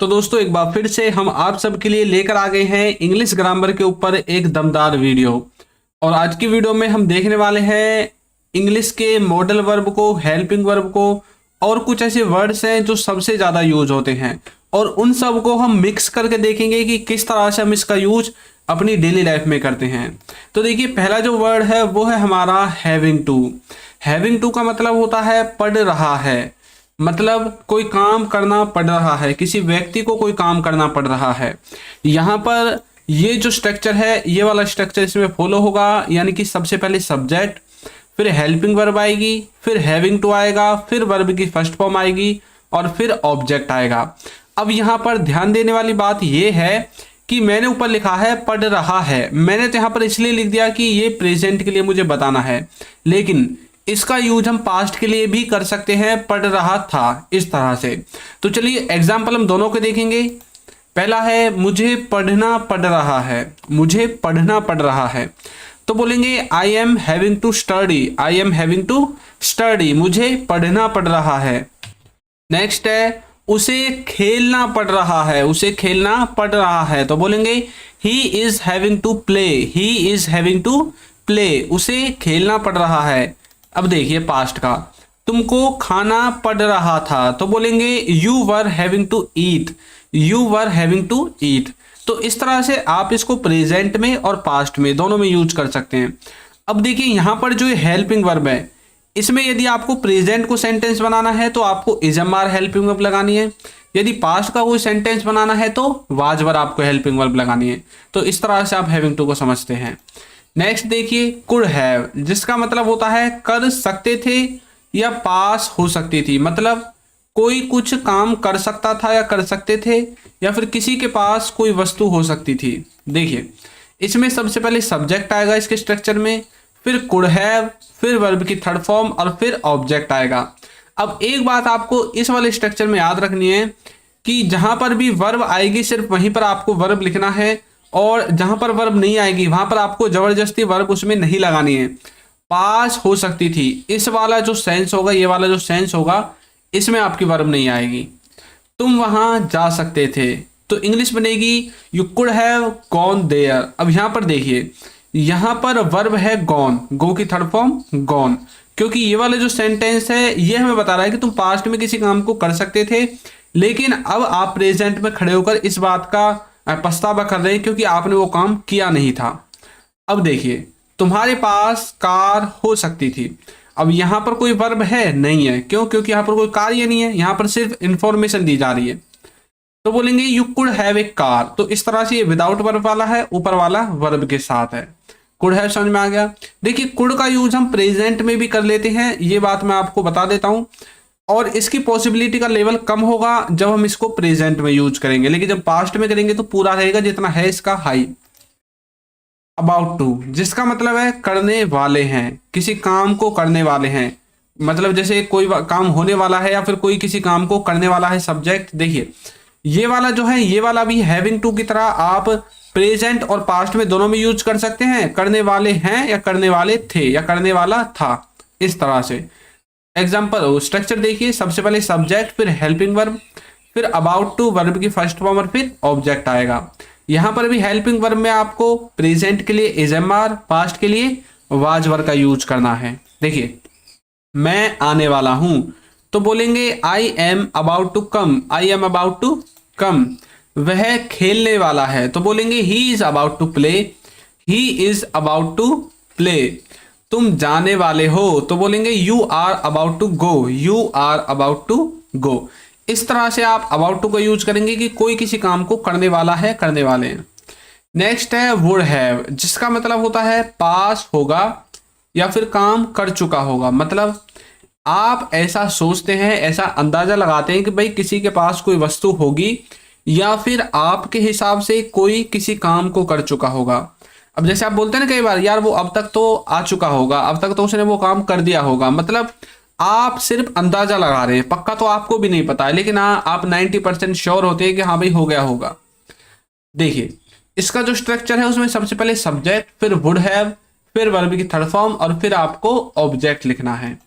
तो दोस्तों एक बार फिर से हम आप सबके लिए लेकर आ गए हैं इंग्लिश ग्रामर के ऊपर एक दमदार वीडियो। और आज की वीडियो में हम देखने वाले हैं इंग्लिश के मॉडल वर्ब को, हेल्पिंग वर्ब को और कुछ ऐसे वर्ड्स हैं जो सबसे ज़्यादा यूज होते हैं और उन सब को हम मिक्स करके देखेंगे कि किस तरह से हम इसका यूज अपनी डेली लाइफ में करते हैं। तो देखिए पहला जो वर्ड है वो है हमारा हैविंग टू। हैविंग टू का मतलब होता है पढ़ रहा है, मतलब कोई काम करना पड़ रहा है, किसी व्यक्ति को कोई काम करना पड़ रहा है। यहाँ पर ये जो स्ट्रक्चर है ये वाला स्ट्रक्चर इसमें फॉलो होगा, यानी कि सबसे पहले सब्जेक्ट, फिर हेल्पिंग वर्ब आएगी, फिर हैविंग टू आएगा, फिर वर्ब की फर्स्ट फॉर्म आएगी और फिर ऑब्जेक्ट आएगा। अब यहाँ पर ध्यान देने वाली बात ये है कि मैंने ऊपर लिखा है पढ़ रहा है, मैंने तो यहाँ पर इसलिए लिख दिया कि ये प्रेजेंट के लिए मुझे बताना है, लेकिन इसका यूज हम पास्ट के लिए भी कर सकते हैं, पढ़ रहा था, इस तरह से। तो चलिए एग्जाम्पल हम दोनों के देखेंगे। पहला है मुझे पढ़ना पड़ रहा है, मुझे पढ़ना पड़ रहा है, तो बोलेंगे I am having to study, I am having to study, मुझे पढ़ना पड़ रहा है। नेक्स्ट है उसे खेलना पड़ रहा है, उसे खेलना पड़ रहा है, तो बोलेंगे he is having to play, he is having to play, उसे खेलना पड़ रहा है। अब देखिए पास्ट का, तुमको खाना पड़ रहा था, तो बोलेंगे you were having to eat, you were having to eat. तो इस तरह से आप इसको प्रेजेंट में और पास्ट में दोनों में यूज कर सकते हैं। अब देखिए यहाँ पर जो हेल्पिंग वर्ब है, इसमें यदि आपको प्रेजेंट को सेंटेंस बनाना है तो आपको इजमार हेल्पिंग वर्ब लगानी है, यदि पास्ट का कोई सेंटेंस बनाना है तो वाज वर आपको हेल्पिंग वर्ब लगानी है। तो इस तरह से आप हैविंग टू को समझते हैं। नेक्स्ट देखिए कुड हैव, जिसका मतलब होता है कर सकते थे या पास हो सकती थी, मतलब कोई कुछ काम कर सकता था या कर सकते थे या फिर किसी के पास कोई वस्तु हो सकती थी। देखिए इसमें सबसे पहले सब्जेक्ट आएगा इसके स्ट्रक्चर में, फिर कुड हैव, फिर वर्ब की थर्ड फॉर्म और फिर ऑब्जेक्ट आएगा। अब एक बात आपको इस वाले स्ट्रक्चर में याद रखनी है कि जहां पर भी वर्ब आएगी सिर्फ वहीं पर आपको वर्ब लिखना है, और जहां पर वर्ब नहीं आएगी वहां पर आपको जबरदस्ती वर्ब उसमें नहीं लगानी है। पास हो सकती थी, इस वाला जो सेंस होगा, ये वाला जो सेंस होगा, इसमें आपकी वर्ब नहीं आएगी। तुम वहां जा सकते थे, तो इंग्लिश बनेगी you could have gone there. अब यहां पर देखिए यहां पर वर्ब है गॉन, गो की थर्ड फॉर्म गॉन, क्योंकि ये वाला जो सेंटेंस है ये हमें बता रहा है कि तुम पास्ट में किसी काम को कर सकते थे, लेकिन अब आप प्रेजेंट में खड़े होकर इस बात का पछतावा कर रहे हैं क्योंकि आपने वो काम किया नहीं था। अब देखिए तुम्हारे पास कार हो सकती थी, अब यहां पर कोई वर्ब है नहीं है, क्यों? क्योंकि यहां पर कोई कार्य नहीं है, यहां पर सिर्फ इंफॉर्मेशन दी जा रही है। तो बोलेंगे you could have a car, तो इस तरह से ये विदाउट वर्ब वाला है, ऊपर वाला वर्ब के साथ है। कुड हैव समझ में आ गया। देखिए कुड का यूज हम प्रेजेंट में भी कर लेते हैं, ये बात मैं आपको बता देता हूं, और इसकी पॉसिबिलिटी का लेवल कम होगा जब हम इसको प्रेजेंट में यूज करेंगे, लेकिन जब पास्ट में करेंगे तो पूरा रहेगा जितना है इसका हाई। अबाउट टू, जिसका मतलब है करने वाले हैं, किसी काम को करने वाले हैं, मतलब जैसे कोई काम होने वाला है या फिर कोई किसी काम को करने वाला है, सब्जेक्ट। देखिए ये वाला जो है, ये वाला भी हैविंग टू की तरह आप प्रेजेंट और पास्ट में दोनों में यूज कर सकते हैं, करने वाले हैं या करने वाले थे या करने वाला था, इस तरह से। एग्जाम्पल स्ट्रक्चर देखिए, सबसे पहले सब्जेक्ट, फिर हेल्पिंग वर्ब, फिर अबाउट टू, वर्ब की फर्स्ट फॉर्म और फिर ऑब्जेक्ट आएगा। यहां पर भी हेल्पिंग वर्ब में आपको प्रेजेंट के लिए इजमार, पास्ट के लिए वाज वर्ब का यूज करना है। देखिए मैं आने वाला हूं, तो बोलेंगे I am about to come, I am about to come. वह खेलने वाला है, तो बोलेंगे he is about to play, he is about to play. तुम जाने वाले हो, तो बोलेंगे you are about to go, you are about to go. इस तरह से आप अबाउट टू का यूज करेंगे कि कोई किसी काम को करने वाला है, करने वाले हैं। नेक्स्ट है वुड हैव, जिसका मतलब होता है पास होगा या फिर काम कर चुका होगा, मतलब आप ऐसा सोचते हैं, ऐसा अंदाजा लगाते हैं कि भाई किसी के पास कोई वस्तु होगी या फिर आपके हिसाब से कोई किसी काम को कर चुका होगा। अब जैसे आप बोलते हैं ना कई बार, यार वो अब तक तो आ चुका होगा, अब तक तो उसने वो काम कर दिया होगा, मतलब आप सिर्फ अंदाजा लगा रहे हैं, पक्का तो आपको भी नहीं पता है, लेकिन हाँ आप 90% श्योर होते हैं कि हाँ भाई हो गया होगा। देखिए इसका जो स्ट्रक्चर है उसमें सबसे पहले सब्जेक्ट, फिर वुड हैव, फिर वर्ब की थर्ड फॉर्म और फिर आपको ऑब्जेक्ट लिखना है।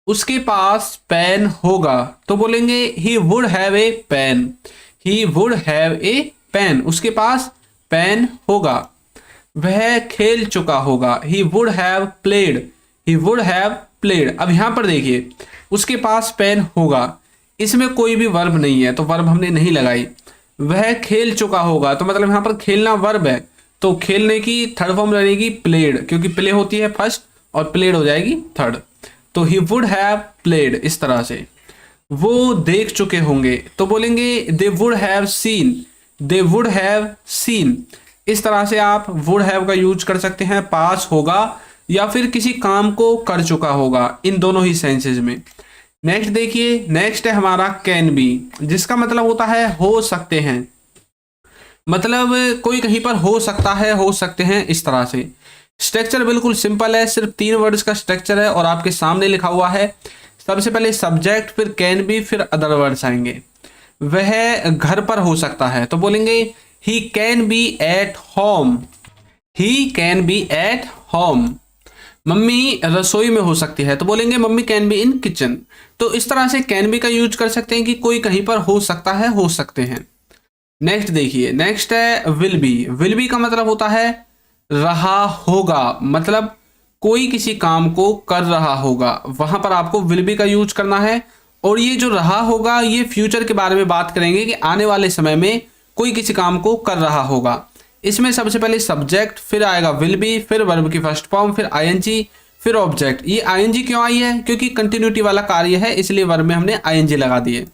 उसके पास पेन होगा, तो बोलेंगे he would have a pen, he would have a pen, उसके पास पेन होगा। वह खेल चुका होगा, he would have played, he would have played. अब यहां पर देखिए उसके पास पेन होगा, इसमें कोई भी वर्ब नहीं है तो वर्ब हमने नहीं लगाई। वह खेल चुका होगा तो मतलब यहां पर खेलना वर्ब है, तो खेलने की थर्ड फॉर्म रहेगी प्लेड, क्योंकि प्ले होती है फर्स्ट और प्लेड हो जाएगी थर्ड। तो ही वुड हैव प्लेड इस तरह से। वो देख चुके होंगे तो बोलेंगे they would have seen, they would have seen. इस तरह से आप वुड हैव का यूज कर सकते हैं, पास होगा या फिर किसी काम को कर चुका होगा, इन दोनों ही सेंसेस में। नेक्स्ट देखिए, नेक्स्ट है हमारा कैन बी, जिसका मतलब होता है हो सकते हैं, मतलब कोई कहीं पर हो सकता है, हो सकते हैं, इस तरह से। स्ट्रक्चर बिल्कुल सिंपल है, सिर्फ 3 वर्ड्स का स्ट्रक्चर है और आपके सामने लिखा हुआ है। सबसे पहले सब्जेक्ट, फिर कैन बी, फिर अदर वर्ड्स आएंगे। वह घर पर हो सकता है तो बोलेंगे he can be at home, he can be at home. Mummy रसोई में हो सकती है तो बोलेंगे mummy can be in kitchen. तो इस तरह से कैन बी का यूज कर सकते हैं कि कोई कहीं पर हो सकता है, हो सकते हैं। नेक्स्ट देखिए, नेक्स्ट है विल बी। विल बी का मतलब होता है रहा होगा, मतलब कोई किसी काम को कर रहा होगा, वहां पर आपको विल बी का यूज करना है। और ये जो रहा होगा ये फ्यूचर के बारे में बात करेंगे कि आने वाले समय में कोई किसी काम को कर रहा होगा। इसमें सबसे पहले सब्जेक्ट, फिर आएगा विल बी, फिर वर्ब की फर्स्ट फॉर्म, फिर आईएनजी, फिर ऑब्जेक्ट। ये आईएनजी क्यों आई है? क्योंकि कंटिन्यूटी वाला कार्य है, इसलिए वर्ब में हमने आईएनजी लगा दिए।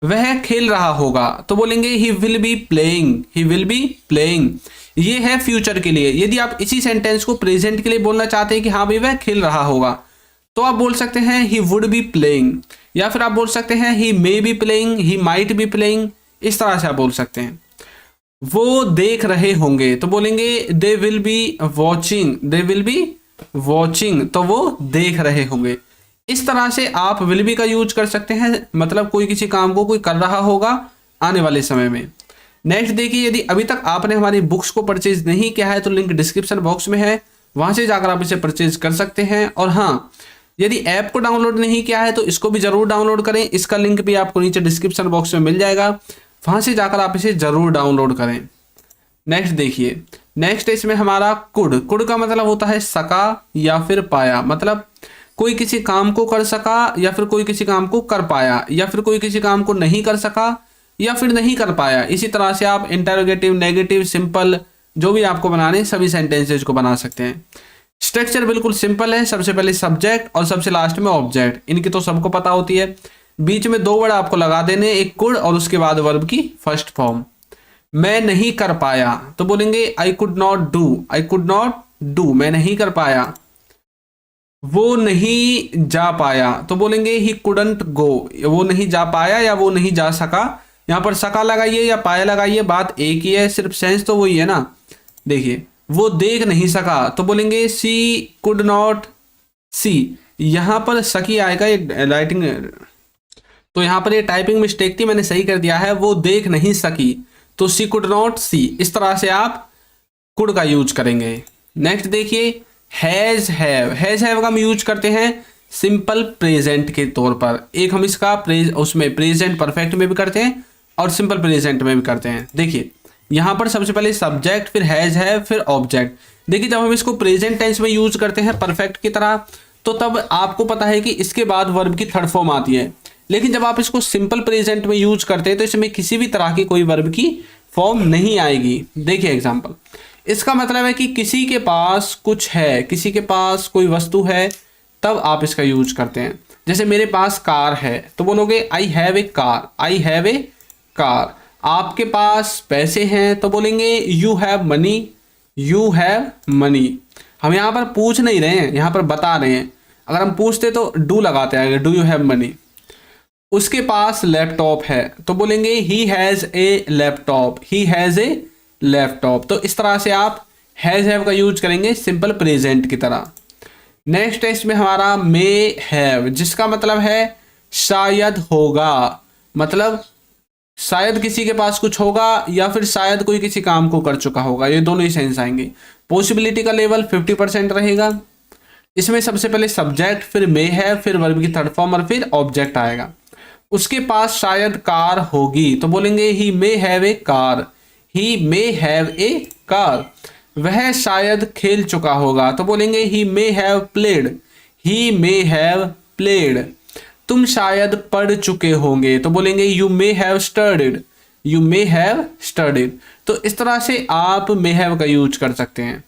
वह खेल रहा होगा तो बोलेंगे he will be playing, he will be playing. ये है फ्यूचर के लिए। यदि आप इसी सेंटेंस को प्रेजेंट के लिए बोलना चाहते हैं कि हाँ भाई वह खेल रहा होगा, तो आप बोल सकते हैं ही वुड बी प्लेइंग, या फिर आप बोल सकते हैं he may be playing, he might be playing. इस तरह से आप बोल सकते हैं। वो देख रहे होंगे तो बोलेंगे they will be watching, they will be watching, तो वो देख रहे होंगे। इस तरह से आप विल बी का यूज कर सकते हैं, मतलब कोई किसी काम को कोई कर रहा होगा आने वाले समय में। नेक्स्ट देखिए, यदि अभी तक आपने हमारी बुक्स को परचेज नहीं किया है तो लिंक डिस्क्रिप्शन बॉक्स में है, वहां से जाकर आप इसे परचेज कर सकते हैं। और हाँ, यदि ऐप को डाउनलोड नहीं किया है तो इसको भी जरूर डाउनलोड करें, इसका लिंक भी आपको नीचे डिस्क्रिप्शन बॉक्स में मिल जाएगा, वहां से जाकर आप इसे जरूर डाउनलोड करें। नेक्स्ट देखिए, नेक्स्ट इसमें हमारा कुड। कुड का मतलब होता है सका या फिर पाया, मतलब कोई किसी काम को कर सका या फिर कोई किसी काम को कर पाया, या फिर कोई किसी काम को नहीं कर सका या फिर नहीं कर पाया। इसी तरह से आप इंटरोगेटिव, नेगेटिव, सिंपल, जो भी आपको बनाने सभी सेंटेंसेज को बना सकते हैं। स्ट्रक्चर बिल्कुल सिंपल है, सबसे पहले सब्जेक्ट और सबसे लास्ट में ऑब्जेक्ट। इनकी तो सबको पता होती है। बीच में 2 वर्ड आपको लगा देने, एक कुड और उसके बाद वर्ब की फर्स्ट फॉर्म। मैं नहीं कर पाया तो बोलेंगे I could not do, I could not do, मैं नहीं कर पाया। वो नहीं जा पाया तो बोलेंगे ही कुडंट गो, वो नहीं जा पाया या वो नहीं जा सका। यहां पर सका लगाइए या पाया लगाइए, बात एक ही है, सिर्फ सेंस तो वही है ना। देखिए, वो देख नहीं सका तो बोलेंगे सी कुड नॉट सी। यहां पर सकी आएगा, एक राइटिंग, तो यहां पर ये टाइपिंग मिस्टेक थी, मैंने सही कर दिया है। वो देख नहीं सकी तो सी कुड नॉट सी। इस तरह से आप कुड का यूज करेंगे। नेक्स्ट देखिए, हैज हैव का हम यूज करते हैं सिंपल प्रेजेंट के तौर पर। एक हम इसका उसमें प्रेजेंट परफेक्ट में भी करते हैं और सिंपल प्रेजेंट में भी करते हैं। देखिए, यहां पर सबसे पहले सब्जेक्ट, फिर हैज है, फिर ऑब्जेक्ट। देखिए, जब हम इसको प्रेजेंट टेंस में यूज करते हैं परफेक्ट की तरह, तो तब आपको पता है कि इसके बाद वर्ब की थर्ड फॉर्म आती है। लेकिन जब आप इसको सिंपल प्रेजेंट में यूज करते हैं तो इसमें किसी भी तरह की कोई वर्ब की फॉर्म नहीं आएगी। देखिए एग्जाम्पल, इसका मतलब है कि किसी के पास कुछ है, किसी के पास कोई वस्तु है, तब आप इसका यूज करते हैं। जैसे मेरे पास कार है तो बोलोगे I have a car, I have a car. आपके पास पैसे हैं तो बोलेंगे you have money, you have money. हम यहाँ पर पूछ नहीं रहे हैं, यहाँ पर बता रहे हैं। अगर हम पूछते तो डू लगाते हैं, डू यू हैव मनी। उसके पास लैपटॉप है तो बोलेंगे he has a laptop, he has a laptop. तो इस तरह से आप हैज़ हैव का यूज करेंगे सिंपल प्रेजेंट की तरह। नेक्स्ट है इसमें हमारा मे हैव, जिसका मतलब है शायद होगा, मतलब शायद किसी के पास कुछ होगा या फिर शायद कोई किसी काम को कर चुका होगा, ये दोनों ही सेंस आएंगे। पॉसिबिलिटी का लेवल 50% रहेगा। इसमें सबसे पहले सब्जेक्ट, फिर मे है, फिर वर्ब की थर्ड फॉर्म और फिर ऑब्जेक्ट आएगा। उसके पास शायद कार होगी, तो बोलेंगे he may have a car, he may have a car. वह शायद खेल चुका होगा, तो बोलेंगे he may have played, he may have played. तुम शायद पढ़ चुके होंगे, तो बोलेंगे you may have studied, you may have studied. तो इस तरह से आप मे हैव का यूज कर सकते हैं।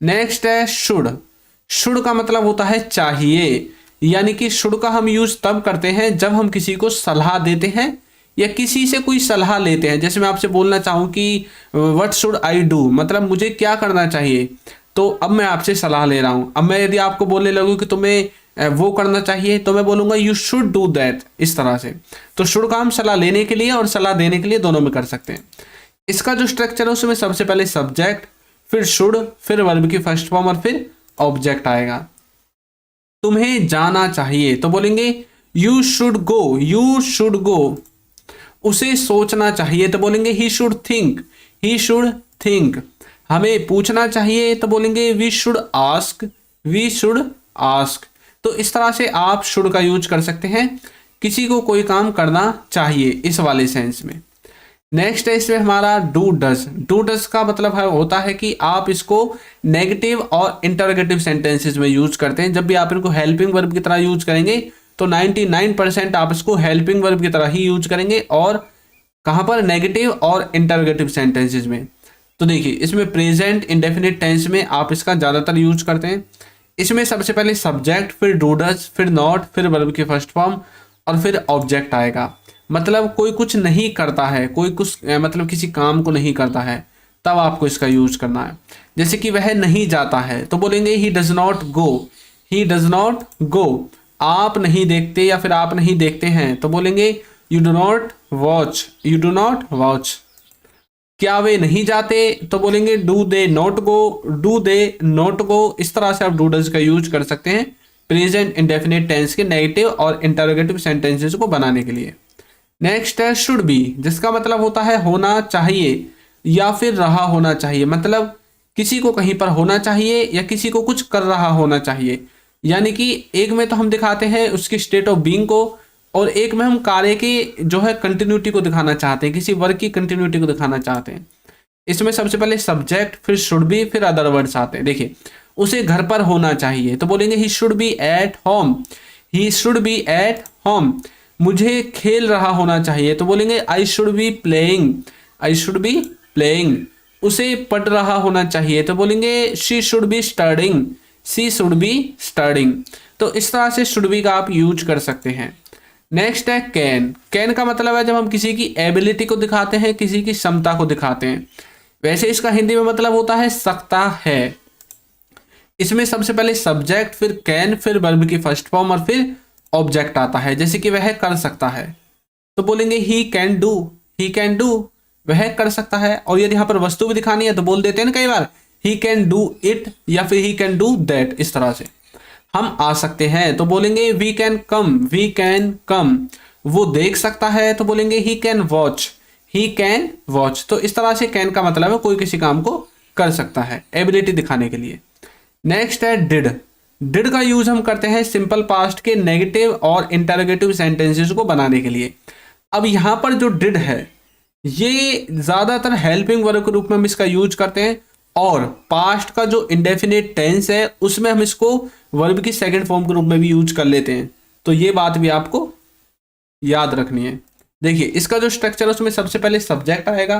नेक्स्ट है शुड। शुड का मतलब होता है चाहिए, यानी कि शुड का हम यूज तब करते हैं जब हम किसी को सलाह देते हैं या किसी से कोई सलाह लेते हैं। जैसे मैं आपसे बोलना चाहूँ कि व्हाट शुड आई डू, मतलब मुझे क्या करना चाहिए, तो अब मैं आपसे सलाह ले रहा हूँ। अब मैं यदि आपको बोलने लगूँ कि तुम्हें वो करना चाहिए, तो मैं बोलूँगा यू शुड डू दैट, इस तरह से। तो शुड का हम सलाह लेने के लिए और सलाह देने के लिए दोनों में कर सकते हैं। इसका जो स्ट्रक्चर है उसमें सबसे पहले सब्जेक्ट, फिर शुड, फिर वर्ब की फर्स्ट फॉर्म और फिर ऑब्जेक्ट आएगा। तुम्हें जाना चाहिए, तो बोलेंगे you should go, you should go. उसे सोचना चाहिए, तो बोलेंगे he should think, he should think. हमें पूछना चाहिए, तो बोलेंगे we should ask, we should ask. तो इस तरह से आप शुड का यूज कर सकते हैं किसी को कोई काम करना चाहिए, इस वाले सेंस में। नेक्स्ट है इसमें हमारा डू डज। डू डज का मतलब है होता है कि आप इसको नेगेटिव और इंटरोगेटिव सेंटेंसेस में यूज करते हैं। जब भी आप इनको हेल्पिंग वर्ब की तरह यूज करेंगे तो 99% आप इसको हेल्पिंग वर्ब की तरह ही यूज करेंगे, और कहाँ पर, नेगेटिव और इंटरोगेटिव सेंटेंसेस में। तो देखिए इसमें प्रेजेंट इंडेफिनिट टेंस में आप इसका ज़्यादातर यूज करते हैं। इसमें सबसे पहले सब्जेक्ट, फिर डू डज, फिर नॉट, फिर वर्ब की फर्स्ट फॉर्म और फिर ऑब्जेक्ट आएगा। मतलब कोई कुछ नहीं करता है, कोई कुछ मतलब किसी काम को नहीं करता है, तब आपको इसका यूज करना है। जैसे कि वह नहीं जाता है, तो बोलेंगे he does not go, he does not go. आप नहीं देखते या फिर आप नहीं देखते हैं, तो बोलेंगे you do not watch, you do not watch. क्या वे नहीं जाते, तो बोलेंगे do they not go, do they not go. इस तरह से आप डू डज का यूज कर सकते हैं प्रेजेंट इंडेफिनिट टेंस के नेगेटिव और इंटरोगेटिव सेंटेंसेस को बनाने के लिए। नेक्स्ट है शुड बी, जिसका मतलब होता है होना चाहिए या फिर रहा होना चाहिए। मतलब किसी को कहीं पर होना चाहिए या किसी को कुछ कर रहा होना चाहिए। यानी कि एक में तो हम दिखाते हैं उसकी स्टेट ऑफ बीइंग को, और एक में हम कार्य की जो है कंटिन्यूटी को दिखाना चाहते हैं, किसी वर्क की कंटिन्यूटी को दिखाना चाहते हैं। इसमें सबसे पहले सब्जेक्ट, फिर शुड बी, फिर अदर वर्ड्स आते हैं। देखिए उसे घर पर होना चाहिए, तो बोलेंगे he should be at home, he should be at home. मुझे खेल रहा होना चाहिए, तो बोलेंगे I should be playing, I should be playing. उसे पढ़ रहा होना चाहिए, तो बोलेंगे she should be studying, she should be studying. तो इस तरह से शुड बी का आप यूज कर सकते हैं। नेक्स्ट है कैन। कैन का मतलब है जब हम किसी की एबिलिटी को दिखाते हैं, किसी की क्षमता को दिखाते हैं। वैसे इसका हिंदी में मतलब होता है सकता है। इसमें सबसे पहले सब्जेक्ट, फिर कैन, फिर वर्ब की फर्स्ट फॉर्म और फिर ऑब्जेक्ट आता है। जैसे कि वह कर सकता है, तो बोलेंगे he can do, he can do, वह कर सकता है। और यदि यहाँ पर वस्तु भी दिखानी है तो बोल देते हैं ना कई बार ही कैन डू इट या फिर ही कैन डू दैट। इस तरह से हम आ सकते हैं, तो बोलेंगे we can come, we can come. वो देख सकता है, तो बोलेंगे he can watch, he can watch. तो इस तरह से कैन का मतलब है कोई किसी काम को कर सकता है, एबिलिटी दिखाने के लिए। नेक्स्ट है डिड। डिड का यूज हम करते हैं सिंपल पास्ट के नेगेटिव और इंटरोगेटिव सेंटेंसेस को बनाने के लिए। अब यहाँ पर जो डिड है ये ज्यादातर हेल्पिंग वर्ब के रूप में हम इसका यूज करते हैं, और पास्ट का जो इंडेफिनिट टेंस है उसमें हम इसको वर्ब की सेकंड फॉर्म के रूप में भी यूज कर लेते हैं। तो ये बात भी आपको याद रखनी है। देखिए इसका जो स्ट्रक्चर है उसमें सबसे पहले सब्जेक्ट आएगा,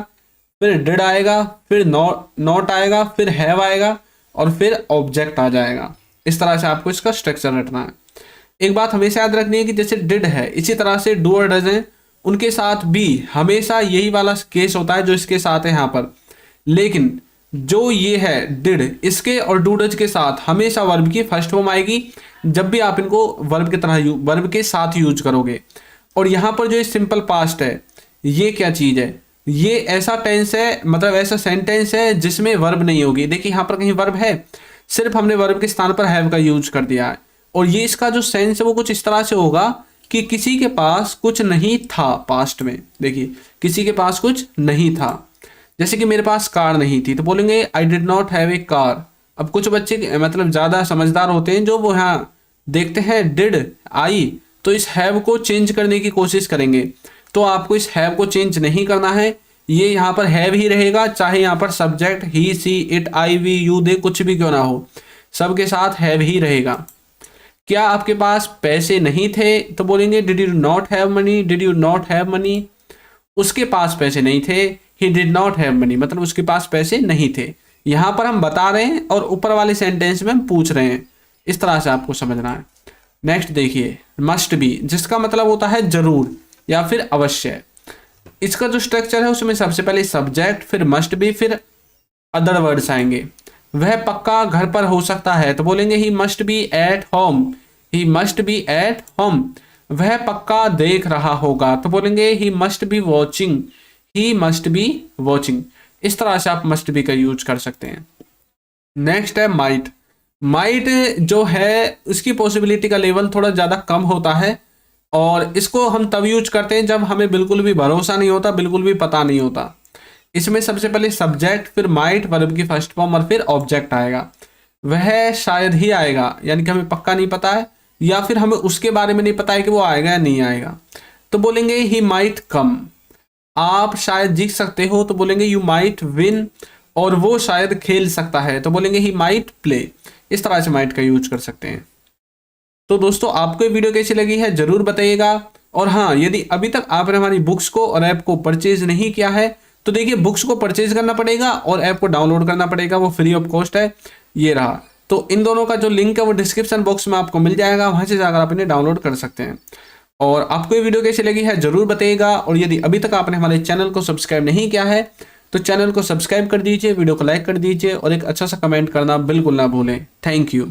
फिर डिड आएगा, फिर नॉट आएगा, फिर हैव आएगा और फिर ऑब्जेक्ट आ जाएगा। इस तरह से आपको इसका स्ट्रक्चर रखना है। एक बात हमेशा याद रखनी है कि जैसे डिड है इसी तरह से डू और डज हैं, उनके साथ भी हमेशा यही वाला केस होता है जो इसके साथ है यहाँ पर। लेकिन जो ये है डिड, इसके और डू डज के साथ हमेशा वर्ब की फर्स्ट फॉर्म आएगी जब भी आप इनको वर्ब की तरह वर्ब के साथ यूज करोगे। और यहाँ पर जो सिंपल पास्ट है ये क्या चीज़ है, ये ऐसा टेंस है, मतलब ऐसा सेंटेंस है जिसमें वर्ब नहीं होगी। देखिए यहाँ पर कहीं वर्ब है, सिर्फ हमने वर्ब के स्थान पर हैव का यूज कर दिया है। और ये इसका जो सेंस है वो कुछ इस तरह से होगा कि किसी के पास कुछ नहीं था पास्ट में। देखिए किसी के पास कुछ नहीं था, जैसे कि मेरे पास कार नहीं थी, तो बोलेंगे I did not have a car. अब कुछ बच्चे मतलब ज़्यादा समझदार होते हैं जो वो यहाँ देखते हैं डिड आई, तो इस हैव को चेंज करने की कोशिश करेंगे, तो आपको इस हैव को चेंज नहीं करना है, ये यहाँ पर हैव ही रहेगा, चाहे यहाँ पर subject he, she, it, I, we, you, they कुछ भी क्यों ना हो, सबके साथ हैव ही रहेगा। क्या आपके पास पैसे नहीं थे, तो बोलेंगे did you not have money, did you not have money. उसके पास पैसे नहीं थे, he did not have money, मतलब उसके पास पैसे नहीं थे। यहाँ पर हम बता रहे हैं और ऊपर वाले सेंटेंस में हम पूछ रहे हैं, इस तरह से आपको समझना है। नेक्स्ट देखिए, मस्ट बी, जिसका मतलब होता है जरूर या फिर अवश्य। इसका जो स्ट्रक्चर है उसमें सबसे पहले सब्जेक्ट, फिर मस्ट बी, फिर अदर वर्ड्स आएंगे। वह पक्का घर पर हो सकता है, तो बोलेंगे he must be at home, he must be at home. वह पक्का देख रहा होगा, तो बोलेंगे he must be watching, he must be watching. इस तरह से आप मस्ट बी का यूज कर सकते हैं। नेक्स्ट है माइट। माइट जो है उसकी पॉसिबिलिटी का लेवल थोड़ा ज़्यादा कम होता है, और इसको हम तब यूज करते हैं जब हमें बिल्कुल भी भरोसा नहीं होता, बिल्कुल भी पता नहीं होता। इसमें सबसे पहले सब्जेक्ट, फिर माइट वर्ब की फर्स्ट फॉर्म, और फिर ऑब्जेक्ट आएगा। वह शायद ही आएगा, यानी कि हमें पक्का नहीं पता है, या फिर हमें उसके बारे में नहीं पता है कि वो आएगा या नहीं आएगा, तो बोलेंगे ही माइट कम। आप शायद जीत सकते हो, तो बोलेंगे यू माइट विन। और वो शायद खेल सकता है, तो बोलेंगे ही माइट प्ले। इस तरह से माइट का यूज कर सकते हैं। तो दोस्तों, आपको ये वीडियो कैसी लगी है जरूर बताइएगा। और हाँ, यदि अभी तक आपने हमारी बुक्स को और ऐप को परचेज नहीं किया है, तो देखिए बुक्स को परचेज करना पड़ेगा और ऐप को डाउनलोड करना पड़ेगा, वो फ्री ऑफ कॉस्ट है। ये रहा, तो इन दोनों का जो लिंक है वो डिस्क्रिप्शन बॉक्स में आपको मिल जाएगा, वहां से जाकर आप इन्हें डाउनलोड कर सकते हैं। और आपको ये वीडियो कैसी लगी है जरूर बताइएगा। और यदि अभी तक आपने हमारे चैनल को सब्सक्राइब नहीं किया है, तो चैनल को सब्सक्राइब कर दीजिए, वीडियो को लाइक कर दीजिए, और एक अच्छा सा कमेंट करना बिल्कुल ना भूलें। Thank you.